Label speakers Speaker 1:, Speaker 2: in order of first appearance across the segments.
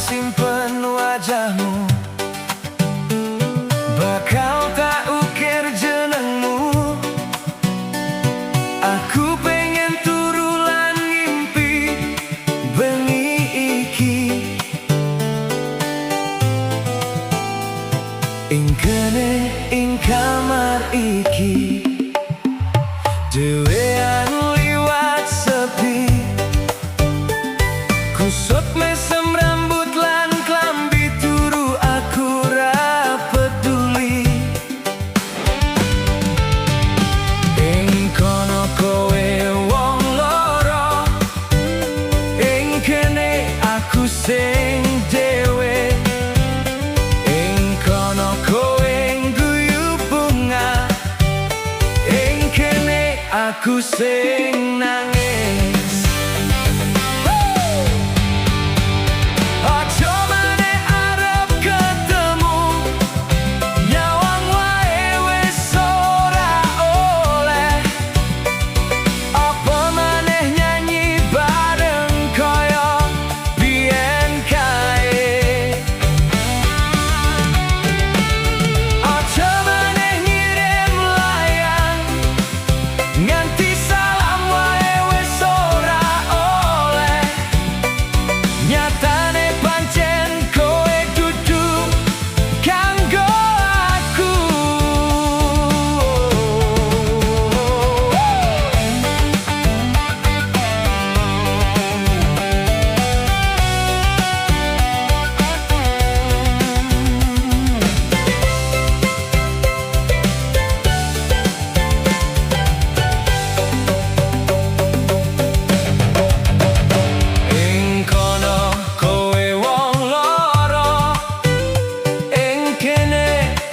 Speaker 1: simpen wajahmu, bakal tak ukir jenengmu. Aku pengen turulan ngimpi bengi iki, ing kene ing kamar iki, dewean liwat sepi. Kusut mesem rambut lan klambi turu, aku ra peduli. Ing kono kowe wong loro, ing kene aku sing dhewe. Ing kono kowe ngguyu bunga, ing kene aku sing nangis.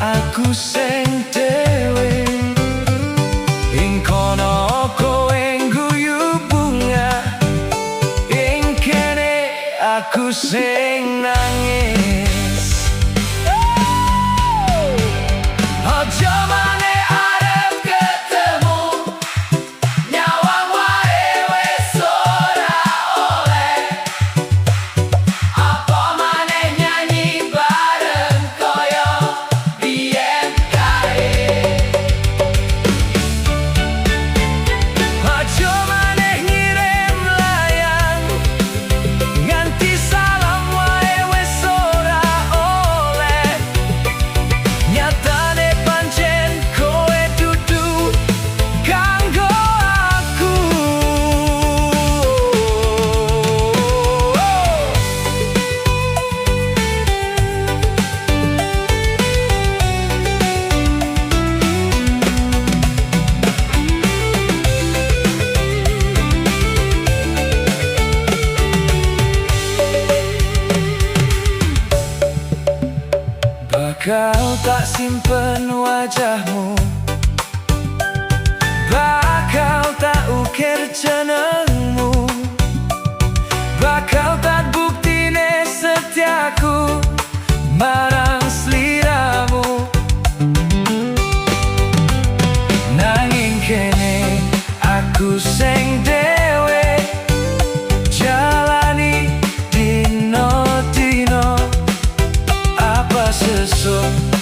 Speaker 1: Aku sing dhewe, ing kono kowe ngguyu bunga, ing kene aku sing nangis. Aja maneh arep ketemu, nyawang wae wis ora oleh. Apa maneh nyanyi bareng koyo biyen kae. Aja maneh ngirim layang, nganti salam wae wis ora oleh. Nyatane pancen kowe dudu kanggo aku. Bakal tak simpen wajahmu, bakal tak ukir jenengmu, bakal tak buktine setiaku marang sliramu. Nanging kene aku sing dhewe, jalani dino-dino. Apa sesuk